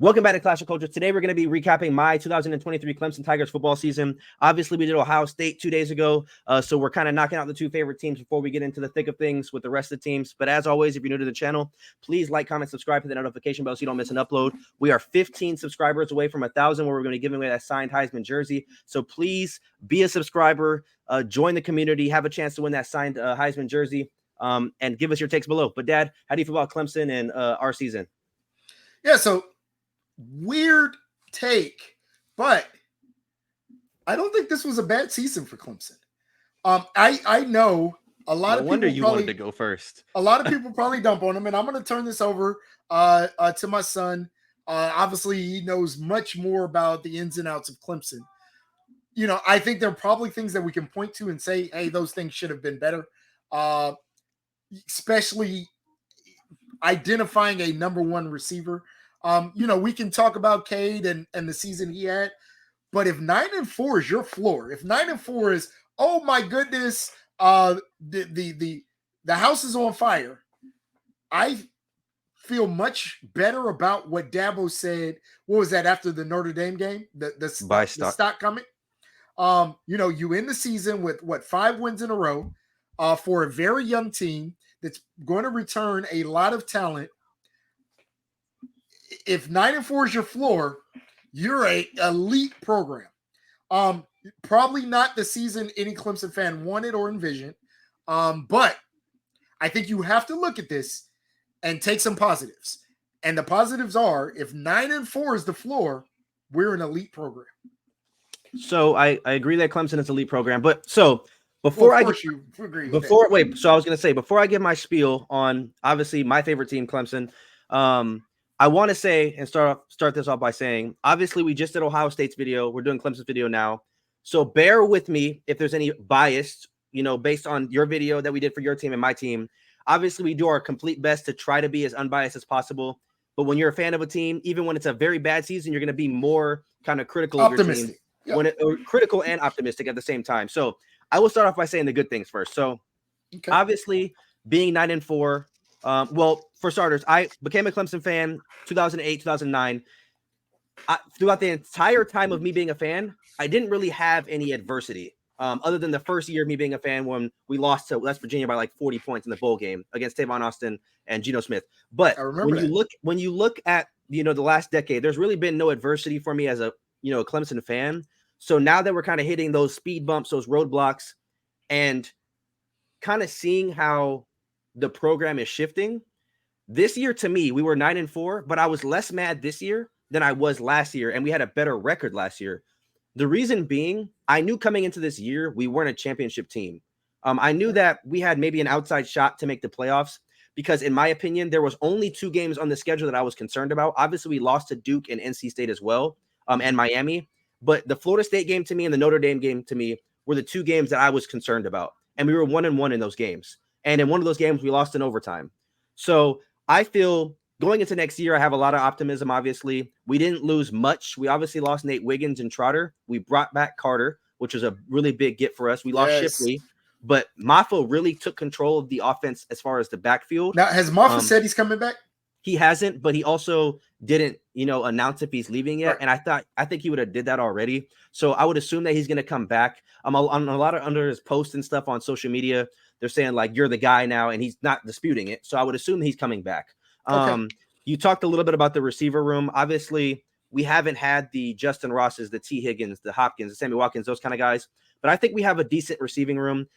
Welcome back to Clash of Culture. Today, we're going to be recapping my 2023 Clemson Tigers football season. Obviously, we did Ohio State 2 days ago, so we're kind of knocking out the two favorite teams before we get into the thick of things with the rest of the teams. But as always, if you're new to the channel, please like, comment, subscribe, hit the notification bell so you don't miss an upload. We are 15 subscribers away from 1,000, where we're going to be giving away that signed Heisman jersey. So please be a subscriber, join the community, have a chance to win that signed Heisman jersey, and give us your takes below. But, Dad, how do you feel about Clemson and our season? Yeah, so weird take, but I don't think this was a bad season for Clemson. I know a lot of wonder people you probably, wanted to go first. A lot of people probably dump on him, and I'm going to turn this over to my son. Obviously, he knows much more about the ins and outs of Clemson. You know, I think there are probably things that we can point to and say, hey, those things should have been better, especially identifying a number one receiver. You know, we can talk about Cade and the season he had, but if 9-4 is your floor, if 9-4 is, oh my goodness, the house is on fire, I feel much better about what Dabo said. What was that after the Notre Dame game? The stock coming. You know, you end the season with 5 wins in a row for a very young team that's going to return a lot of talent. If 9-4 is your floor, you're a elite program. Probably not the season any Clemson fan wanted or envisioned. But I think you have to look at this and take some positives. And the positives are, if 9-4 is the floor, we're an elite program. So I agree that Clemson is an elite program, but so before I give my spiel on obviously my favorite team, Clemson, I want to say and start this off by saying, obviously we just did Ohio State's video. We're doing Clemson's video now. So bear with me if there's any bias, you know, based on your video that we did for your team and my team. Obviously, we do our complete best to try to be as unbiased as possible. But when you're a fan of a team, even when it's a very bad season, you're going to be more kind of critical of your team. Yep. Critical and optimistic at the same time. So I will start off by saying the good things first. So obviously being 9-4, well, for starters, I became a Clemson fan 2008, 2009. Throughout the entire time of me being a fan, I didn't really have any adversity. Other than the first year of me being a fan when we lost to West Virginia by like 40 points in the bowl game against Tavon Austin and Geno Smith. But when you look at, you know, the last decade, there's really been no adversity for me as a, you know, a Clemson fan. So now that we're kind of hitting those speed bumps, those roadblocks, and kind of seeing how the program is shifting, this year to me, we were 9-4, but I was less mad this year than I was last year, and we had a better record last year. The reason being, I knew coming into this year, we weren't a championship team. I knew that we had maybe an outside shot to make the playoffs because, in my opinion, there was only 2 games on the schedule that I was concerned about. Obviously, we lost to Duke and NC State as well, and Miami. But the Florida State game to me and the Notre Dame game to me were the 2 games that I was concerned about. And we were 1-1 in those games. And in one of those games, we lost in overtime. So I feel going into next year, I have a lot of optimism, obviously. We didn't lose much. We obviously lost Nate Wiggins and Trotter. We brought back Carter, which was a really big get for us. We lost Shipley. But Maffa really took control of the offense as far as the backfield. Now, has Maffa said he's coming back? He hasn't, but he also didn't, you know, announce if he's leaving yet. Right. And I think he would have did that already. So I would assume that he's going to come back. On a lot of under his posts and stuff on social media, they're saying like, you're the guy now, and he's not disputing it. So I would assume he's coming back. You talked a little bit about the receiver room. Obviously, we haven't had the Justin Rosses, the T. Higgins, the Hopkins, the Sammy Watkins, those kind of guys. But I think we have a decent receiving room.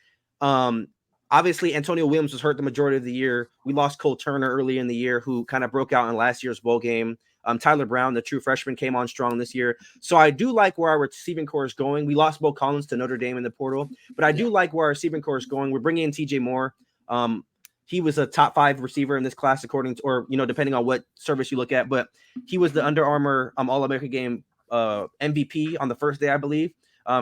Obviously, Antonio Williams was hurt the majority of the year. We lost Cole Turner early in the year, who kind of broke out in last year's bowl game. Tyler Brown, the true freshman, came on strong this year. So I do like where our receiving core is going. We lost Bo Collins to Notre Dame in the portal, but I do like where our receiving core is going. We're bringing in TJ Moore. He was a top 5 receiver in this class, according to, or, you know, depending on what service you look at, but he was the Under Armour All-American game MVP on the first day, I believe.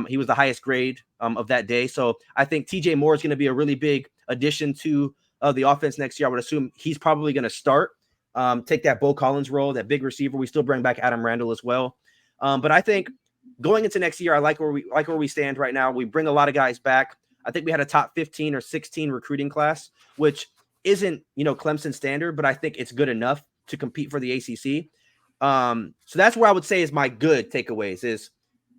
He was the highest grade of that day. So I think TJ Moore is going to be a really big addition to the offense next year. I would assume he's probably going to start, take that Bo Collins role, that big receiver. We still bring back Adam Randall as well. But I think going into next year, I like where we stand right now. We bring a lot of guys back. I think we had a top 15 or 16 recruiting class, which isn't, you know, Clemson standard, but I think it's good enough to compete for the ACC. So that's where I would say is my good takeaways is,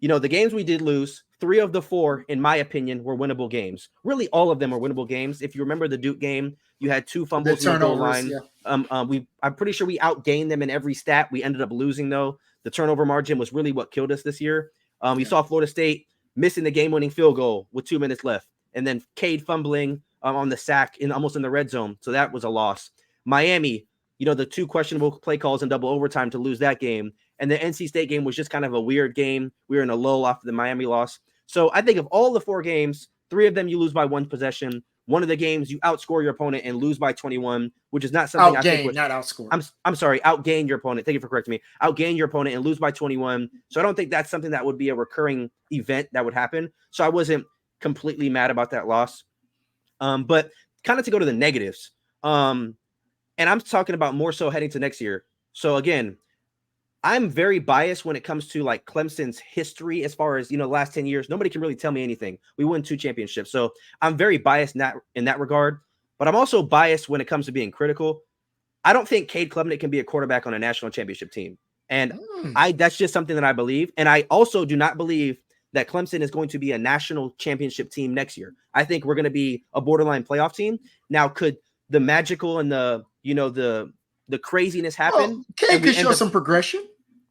the games we did lose, 3 of the 4, in my opinion, were winnable games. Really, all of them were winnable games. If you remember the Duke game, you had 2 The fumbles in the goal turnovers, line. yeah. I'm pretty sure we outgained them in every stat. We ended up losing though. The turnover margin was really what killed us this year. You saw Florida State missing the game-winning field goal with 2 minutes left, and then Cade fumbling on the sack almost in the red zone. So that was a loss. Miami, the 2 questionable play calls in double overtime to lose that game. And the NC State game was just kind of a weird game. We were in a lull after the Miami loss. So I think of all the 4 games, 3 of them you lose by 1 possession. One of the games you outscore your opponent and lose by 21, which is not something I think was not outscore. I'm sorry, outgain your opponent. Thank you for correcting me. Outgain your opponent and lose by 21. So I don't think that's something that would be a recurring event that would happen. So I wasn't completely mad about that loss. But kind of to go to the negatives. And I'm talking about more so heading to next year. So again, I'm very biased when it comes to like Clemson's history as far as, the last 10 years. Nobody can really tell me anything. We won 2 championships. So I'm very biased in that regard. But I'm also biased when it comes to being critical. I don't think Cade Klubnik can be a quarterback on a national championship team. And that's just something that I believe. And I also do not believe that Clemson is going to be a national championship team next year. I think we're going to be a borderline playoff team. Now, could the magical and the craziness happen? Well, Cade could show some progression.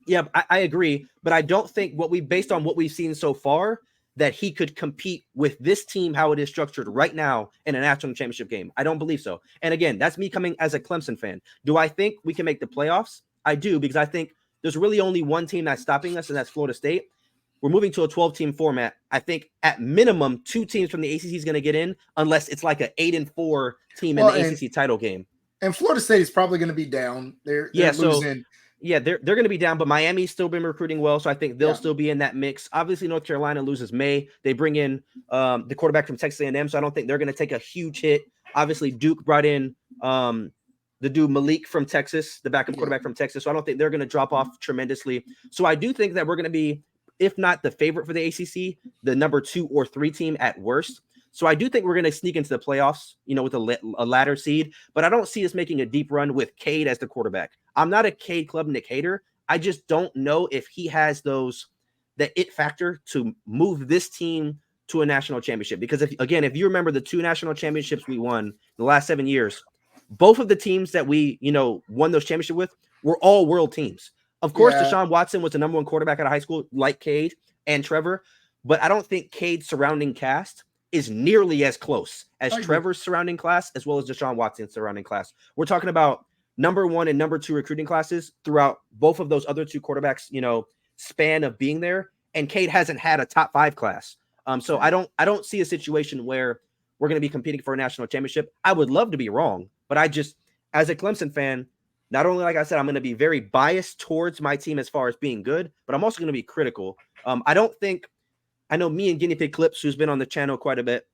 Yeah, I agree. But I don't think based on what we've seen so far, that he could compete with this team, how it is structured right now in a national championship game. I don't believe so. And again, that's me coming as a Clemson fan. Do I think we can make the playoffs? I do, because I think there's really only one team that's stopping us, and that's Florida State. We're moving to a 12-team format. I think at minimum 2 teams from the ACC is going to get in, unless it's like an 8-4 team in the ACC title game. And Florida State is probably going to be down. They're losing. Yeah, they're going to be down, but Miami's still been recruiting well, so I think they'll still be in that mix. Obviously, North Carolina loses May. They bring in the quarterback from Texas A&M, so I don't think they're going to take a huge hit. Obviously, Duke brought in the dude Malik from Texas, the backup quarterback from Texas, so I don't think they're going to drop off tremendously. So I do think that we're going to be, if not the favorite for the ACC, the number 2 or 3 team at worst. So I do think we're going to sneak into the playoffs, with a ladder seed, but I don't see us making a deep run with Cade as the quarterback. I'm not a Cade Klubnik hater. I just don't know if he has the it factor to move this team to a national championship. Because if you remember the 2 national championships we won the last 7 years, both of the teams that we, won those championships with were all world teams. Of course, Deshaun Watson was the number 1 quarterback out of high school, like Cade and Trevor, but I don't think Cade's surrounding cast is nearly as close as Trevor's surrounding class, as well as Deshaun Watson's surrounding class. We're talking about number 1 and number 2 recruiting classes throughout both of those other 2 quarterbacks, span of being there. And Cade hasn't had a top 5 class. So I don't see a situation where we're going to be competing for a national championship. I would love to be wrong, but I just, as a Clemson fan, not only, like I said, I'm going to be very biased towards my team as far as being good, but I'm also going to be critical. I know me and Guinea Pig Clips, who's been on the channel quite a bit,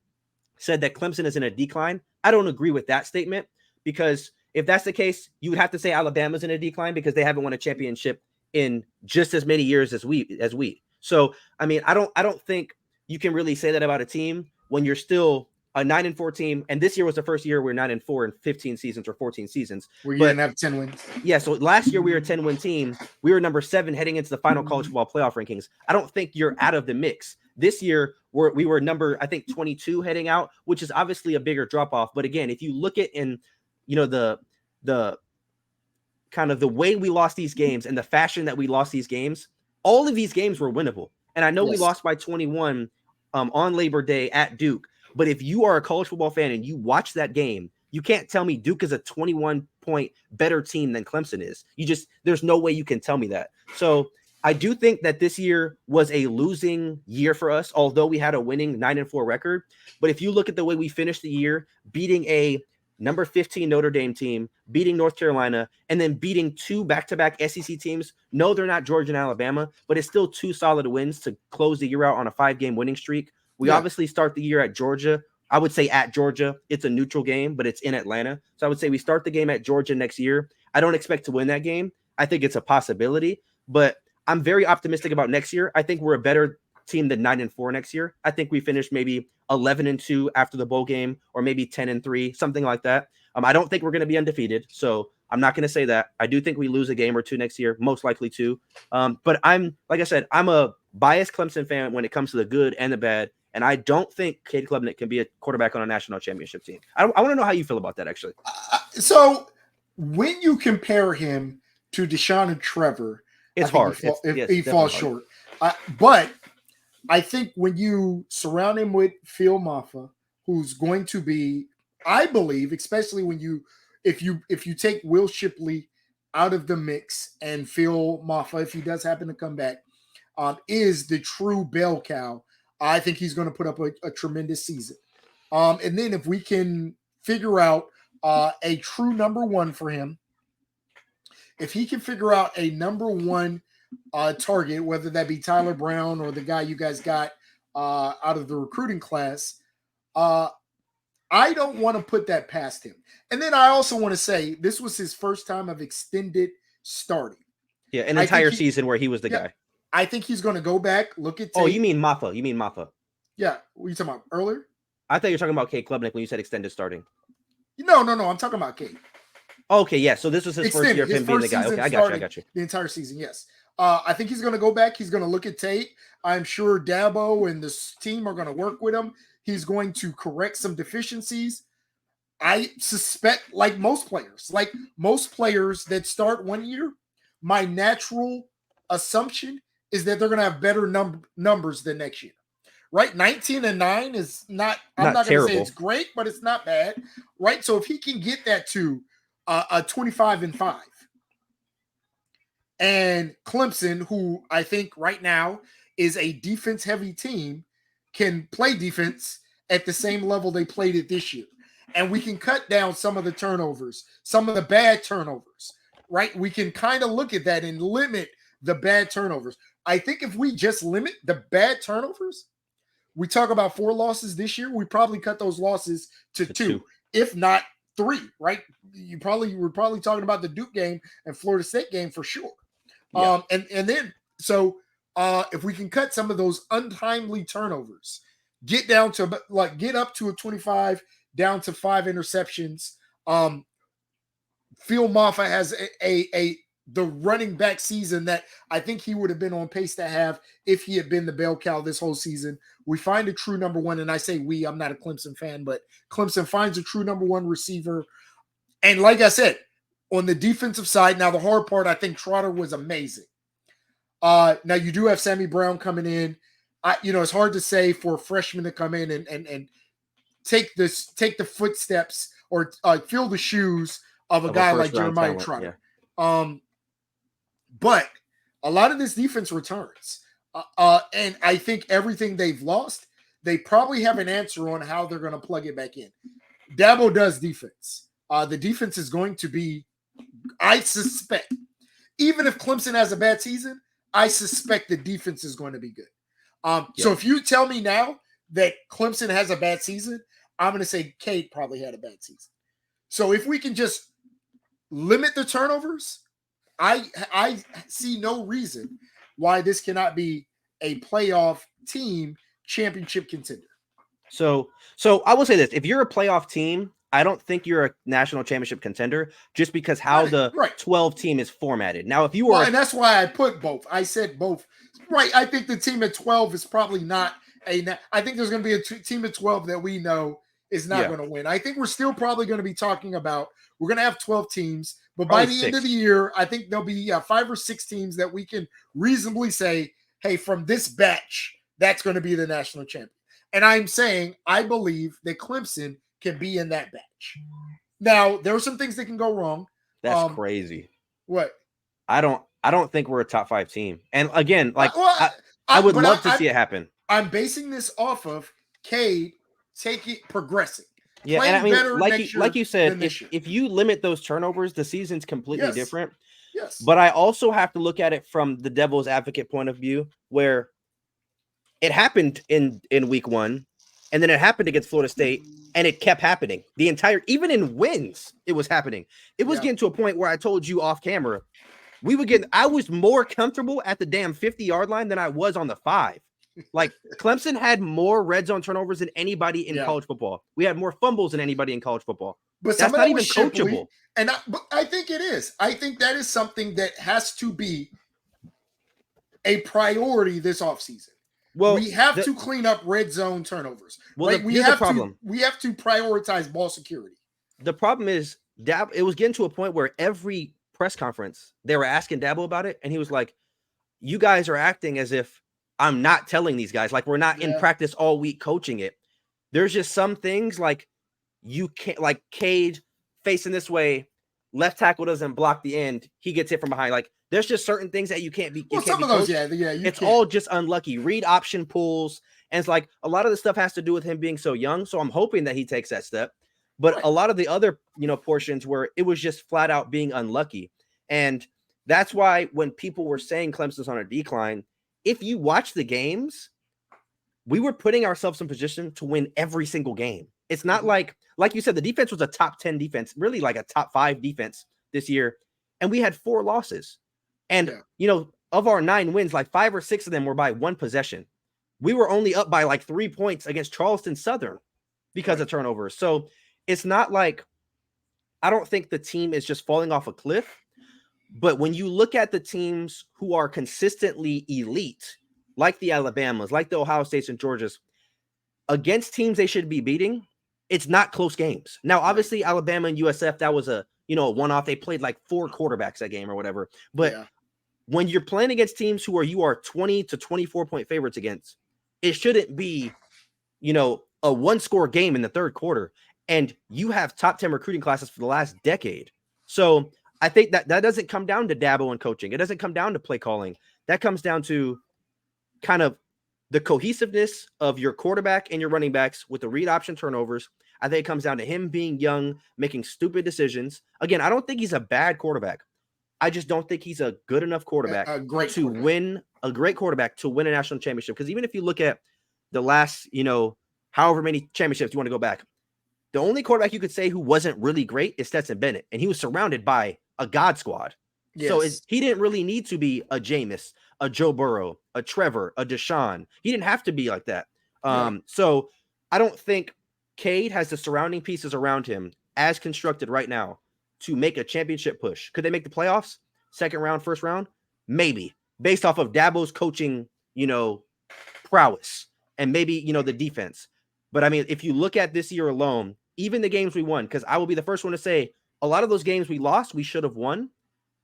said that Clemson is in a decline. I don't agree with that statement, because if that's the case, you would have to say Alabama's in a decline because they haven't won a championship in just as many years as we. So, I mean, I don't think you can really say that about a team when you're still a 9-4 team. And this year was the first year we're 9-4 in 15 seasons or 14 seasons. Where you didn't have 10 wins. Yeah, so last year we were a 10-win team. We were number 7 heading into the final college football playoff rankings. I don't think you're out of the mix. This year, we were number, I think, 22 heading out, which is obviously a bigger drop-off. But again, if you look at the kind of the way we lost these games and the fashion that we lost these games, all of these games were winnable. And I know we lost by 21 on Labor Day at Duke. But if you are a college football fan and you watch that game, you can't tell me Duke is a 21-point better team than Clemson is. There's no way you can tell me that. So I do think that this year was a losing year for us, although we had a winning 9-4 record. But if you look at the way we finished the year, beating a number 15 Notre Dame team, beating North Carolina, and then beating 2 back-to-back SEC teams. No, they're not Georgia and Alabama, but it's still 2 solid wins to close the year out on a 5-game winning streak. We obviously start the year at Georgia. I would say at Georgia. It's a neutral game, but it's in Atlanta. So I would say we start the game at Georgia next year. I don't expect to win that game. I think it's a possibility, but I'm very optimistic about next year. I think we're a better team than 9-4 next year. I think we finish maybe 11-2 after the bowl game, or maybe 10-3, something like that. I don't think we're going to be undefeated. So I'm not going to say that. I do think we lose a game or two next year, most likely two. But like I said, I'm a biased Clemson fan when it comes to the good and the bad. And I don't think Cade Klubnik can be a quarterback on a national championship team. I want to know how you feel about that, actually. So when you compare him to Deshaun and Trevor, it's hard. He falls short. But I think when you surround him with Phil Maffa, who's going to be, I believe, especially when if you take Will Shipley out of the mix and Phil Maffa, if he does happen to come back, is the true bell cow. I think he's going to put up a tremendous season. And then if we can figure out a true number one for him, if he can figure out a number one target, whether that be Tyler Brown or the guy you guys got out of the recruiting class, I don't want to put that past him. And then I also want to say this was his first time of extended starting. Yeah, an entire season where he was the guy. I think he's going to go back, look at tape. Oh, you mean Maffa. Yeah. What are you talking about? Earlier? I thought you were talking about Cade Klubnik when you said extended starting. No. I'm talking about Cade. Okay, yeah. So this was his first year of him being the guy. Okay, I got you. The entire season, yes. I think he's going to go back. He's going to look at tape. I'm sure Dabo and this team are going to work with him. He's going to correct some deficiencies. I suspect, like most players that start 1 year, my natural assumption is that they're going to have better numbers than next year. Right? 19-9 is not I'm not going to say it's great, but it's not bad. Right? So if he can get that to a 25-5, and Clemson, who I think right now is a defense-heavy team, can play defense at the same level they played it this year. And we can cut down some of the turnovers, some of the bad turnovers, right? We can kind of look at that and limit the bad turnovers. I think if we just limit the bad turnovers, we talk about 4 losses this year, we probably cut those losses to 2, if not 3, right? We're probably talking about the Duke game and Florida State game for sure. Yeah. And then if we can cut some of those untimely turnovers, get up to a 25, down to 5 interceptions. Phil Maffa has the running back season that I think he would have been on pace to have if he had been the bell cow this whole season. We find a true number one, and I say I'm not a Clemson fan, but Clemson finds a true number one receiver. And like I said, on the defensive side, now the hard part, I think Trotter was amazing. Now you do have Sammy Brown coming in. It's hard to say for a freshman to come in and take the footsteps or fill the shoes of a guy like Jeremiah Trotter. Yeah. But a lot of this defense returns. And I think everything they've lost, they probably have an answer on how they're going to plug it back in. Dabo does defense. The defense is going to be, I suspect, even if Clemson has a bad season, I suspect the defense is going to be good. So if you tell me now that Clemson has a bad season, I'm going to say Cade probably had a bad season. So if we can just limit the turnovers, I see no reason why this cannot be a playoff team championship contender. So I will say this. If you're a playoff team, I don't think you're a national championship contender just because how the 12 team is formatted. Now, if you are, and that's why I put both. I said both. Right. I think the team at 12 is probably not I think there's going to be a team at 12 that we know is not going to win. I think we're still probably going to be talking about, we're going to have 12 teams, but probably by the end of the year, I think there'll be 5 or 6 teams that we can reasonably say, hey, from this batch, that's going to be the national champion. And I'm saying, I believe that Clemson can be in that batch. Now, there are some things that can go wrong. That's crazy. What? I don't think we're a top 5 team. And again, I would love to see it happen. I'm basing this off of Cade progressing. Yeah, and I mean, like you said, if you limit those turnovers, the season's completely different. Yes. But I also have to look at it from the devil's advocate point of view, where it happened in week 1, and then it happened against Florida State, and it kept happening. Even in wins, it was happening. It was getting to a point where I told you off camera, I was more comfortable at the damn 50-yard line than I was on the 5. Like Clemson had more red zone turnovers than anybody in Yeah. college football. We had more fumbles than anybody in college football. But That's some of not that even was Shipley, coachable. and I think it is. I think that is something that has to be a priority this offseason. Well, we have to clean up red zone turnovers. Well, right? here's the problem. We have to prioritize ball security. The problem is it was getting to a point where every press conference they were asking Dabo about it, and he was like, "You guys are acting as if I'm not telling these guys. Like we're not in practice all week coaching it. There's just some things like you can't, like Cade facing this way, left tackle doesn't block the end, he gets hit from behind. Like there's just certain things that you can't be. Well, some of those, it's all just unlucky. Read option pulls, and it's like a lot of the stuff has to do with him being so young. So I'm hoping that he takes that step. But a lot of the other, portions where it was just flat out being unlucky. And that's why when people were saying Clemson's on a decline, if you watch the games, we were putting ourselves in position to win every single game. It's not like you said, the defense was a top 10 defense, really like a top 5 defense this year. And we had 4 losses. And, of our 9 wins, like 5 or 6 of them were by 1 possession. We were only up by like 3 points against Charleston Southern because of turnovers. So it's not like, I don't think the team is just falling off a cliff. But when you look at the teams who are consistently elite, like the Alabamas, like the Ohio States and Georgias, against teams they should be beating, it's not close games. Now, obviously, Alabama and USF, that was a one-off. They played like 4 quarterbacks that game or whatever. But when you're playing against teams who you are 20 to 24 point favorites against, it shouldn't be, a 1-score game in the third quarter. And you have top 10 recruiting classes for the last decade. So I think that doesn't come down to Dabo and coaching. It doesn't come down to play calling. That comes down to kind of the cohesiveness of your quarterback and your running backs with the read option turnovers. I think it comes down to him being young, making stupid decisions. Again, I don't think he's a bad quarterback. I just don't think he's a good enough quarterback win a national championship. Because even if you look at the last, however many championships you want to go back, the only quarterback you could say who wasn't really great is Stetson Bennett, and he was surrounded by a God squad. Yes. So he didn't really need to be a Jameis, a Joe Burrow, a Trevor, a Deshaun. He didn't have to be like that. So I don't think Cade has the surrounding pieces around him as constructed right now to make a championship push. Could they make the playoffs? Second round, first round? Maybe. Based off of Dabo's coaching, prowess and maybe, the defense. But I mean, if you look at this year alone, even the games we won, because I will be the first one to say a lot of those games we lost, we should have won.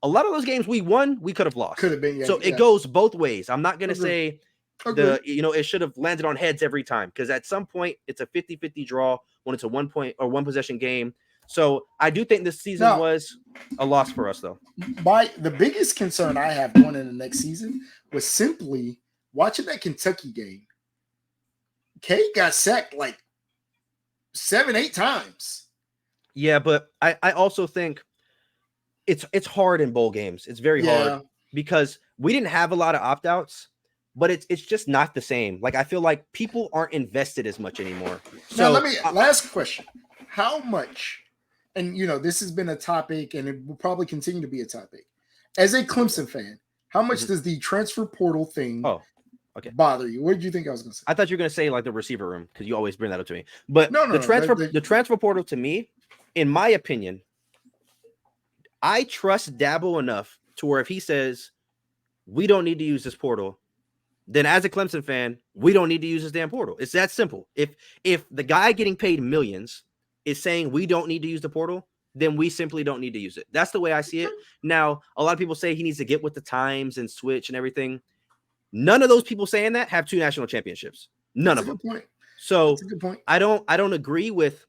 A lot of those games we won, we could have lost. Could have been. So it goes both ways. I'm not going to say it should have landed on heads every time, because at some point it's a 50-50 draw when it's a 1 point or 1 possession game. So I do think this season was a loss for us, though. The biggest concern I have going into the next season was simply watching that Kentucky game. Cade got sacked like 7-8 times. Yeah, but I also think it's hard in bowl games. It's very hard because we didn't have a lot of opt-outs, but it's just not the same. Like, I feel like people aren't invested as much anymore. So now last question. How much, and this has been a topic and it will probably continue to be a topic. As a Clemson fan, how much does the transfer portal thing bother you? What did you think I was going to say? I thought you were going to say like the receiver room, because you always bring that up to me. But the transfer portal, to me, in my opinion, I trust Dabo enough to where if he says we don't need to use this portal, then as a Clemson fan, we don't need to use this damn portal. It's that simple. If the guy getting paid millions is saying we don't need to use the portal, then we simply don't need to use it. That's the way I see it. Now, a lot of people say he needs to get with the times and switch and everything. None of those people saying that have 2 national championships. None of them. So that's a good point. I don't agree with,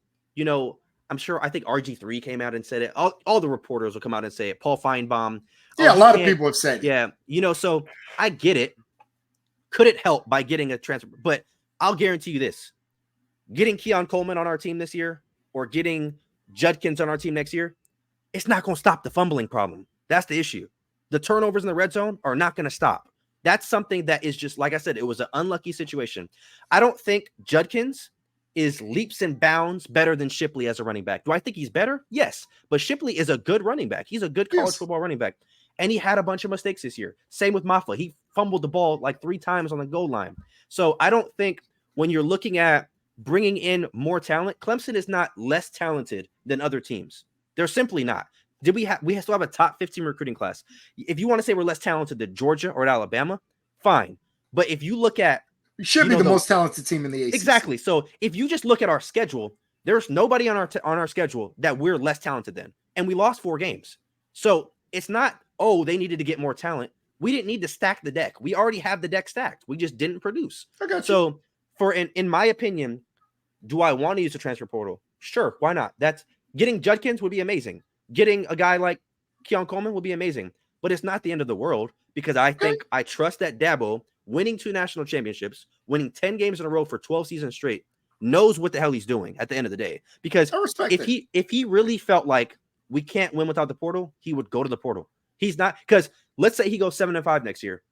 I'm sure, I think RG3 came out and said it. All the reporters will come out and say it. Paul Feinbaum. Yeah, a lot of people have said it. Yeah. So I get it. Could it help by getting a transfer? But I'll guarantee you this. Getting Keon Coleman on our team this year or getting Judkins on our team next year, it's not going to stop the fumbling problem. That's the issue. The turnovers in the red zone are not going to stop. That's something that is just, like I said, it was an unlucky situation. I don't think Judkins is leaps and bounds better than Shipley as a running back. Do I think he's better? Yes. But Shipley is a good running back. He's a good college football running back. And he had a bunch of mistakes this year. Same with Maffa. He fumbled the ball like 3 times on the goal line. So I don't think when you're looking at bringing in more talent, Clemson is not less talented than other teams. They're simply not. We still have a top 15 recruiting class. If you want to say we're less talented than Georgia or Alabama, fine. But if you look at, we should be the most talented team in the ACC. Exactly. So if you just look at our schedule, there's nobody on our schedule that we're less talented than, and we lost 4 games. So it's not, oh, they needed to get more talent. We didn't need to stack the deck. We already have the deck stacked. We just didn't produce. I got you. So in my opinion, do I want to use the transfer portal? Sure, why not? That's getting Judkins would be amazing. Getting a guy like Keon Coleman would be amazing. But it's not the end of the world, because I think I trust that Dabo, winning 2 national championships, winning 10 games in a row for 12 seasons straight, knows what the hell he's doing at the end of the day. Because if he really felt like we can't win without the portal, he would go to the portal. He's not, because let's say he goes 7-5 next year,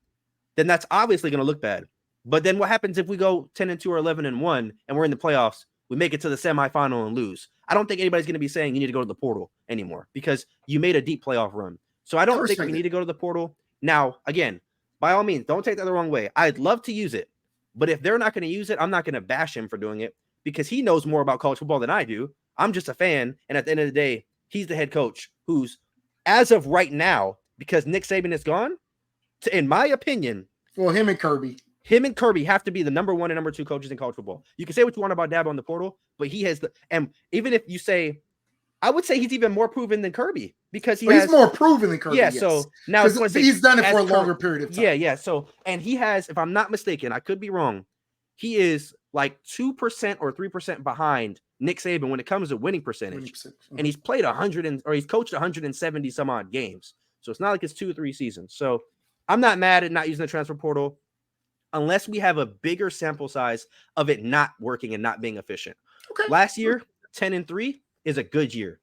then that's obviously going to look bad. But then what happens if we go 10-2 or 11-1 and we're in the playoffs, we make it to the semifinal and lose? I don't think anybody's going to be saying you need to go to the portal anymore, because you made a deep playoff run. So I don't think we need to go to the portal. Now, again, by all means, don't take that the wrong way. I'd love to use it, but if they're not going to use it, I'm not going to bash him for doing it, because he knows more about college football than I do. I'm just a fan, and at the end of the day, he's the head coach who's, as of right now, because Nick Saban is gone, in my opinion, well, him and Kirby have to be the number 1 and number 2 coaches in college football. You can say what you want about Dabo on the portal, but he has and even if you say, I would say he's even more proven than Kirby, because he's more proven than Kirby. Yeah. Yes. So now he's done it for a longer period of time. Yeah. So, and he has, if I'm not mistaken, I could be wrong, he is like 2% or 3% behind Nick Saban when it comes to winning percentage. And he's played he's coached 170 some odd games. So it's not like it's 2 or 3 seasons. So I'm not mad at not using the transfer portal, unless we have a bigger sample size of it not working and not being efficient. Okay. Last year, 10-3 is a good year.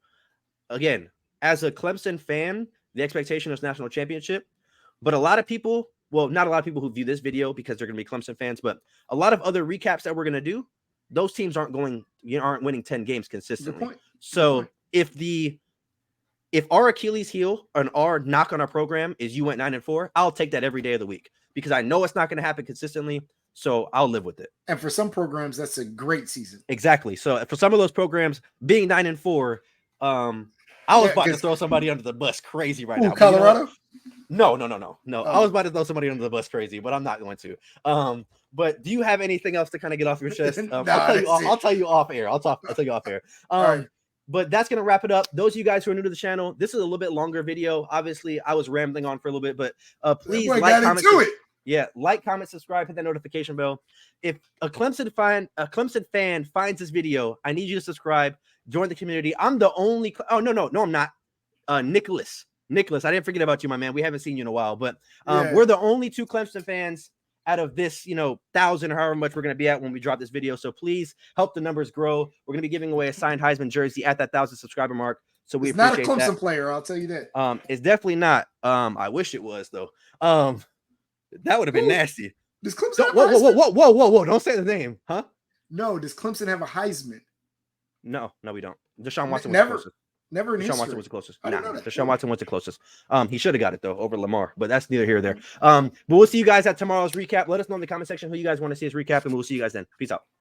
Again, as a Clemson fan, the expectation is national championship. But a lot of people, well, not a lot of people who view this video because they're going to be Clemson fans, but a lot of other recaps that we're going to do, those teams aren't winning 10 games consistently. So if our Achilles heel and our knock on our program is you went 9-4, I'll take that every day of the week, because I know it's not going to happen consistently. So I'll live with it. And for some programs, that's a great season. Exactly. So for some of those programs, being 9-4, I was about to throw somebody under the bus crazy right now. Colorado? No. I was about to throw somebody under the bus crazy, but I'm not going to. But do you have anything else to kind of get off your chest? I'll tell you off air. I'll tell you off air. Right. But that's going to wrap it up. Those of you guys who are new to the channel, this is a little bit longer video. Obviously, I was rambling on for a little bit, but please like, comment. Yeah, like, comment, subscribe, hit that notification bell. If a Clemson fan finds this video, I need you to subscribe, join the community. I'm the only. Oh no, I'm not. Nicholas, I didn't forget about you, my man. We haven't seen you in a while, but we're the only 2 Clemson fans out of this, 1,000 or however much we're going to be at when we drop this video. So please help the numbers grow. We're going to be giving away a signed Heisman jersey at that 1,000 subscriber mark. So we appreciate that. It's not a Clemson player, I'll tell you that. It's definitely not. I wish it was though. That would have been nasty. Does Clemson have whoa! Don't say the name, huh? No. Does Clemson have a Heisman? No, we don't. Deshaun Watson never. Was the closest. Never in Deshaun history. Watson was the closest. Deshaun Watson was the closest. He should have got it though over Lamar, but that's neither here nor there. But we'll see you guys at tomorrow's recap. Let us know in the comment section who you guys want to see us recap, and we'll see you guys then. Peace out.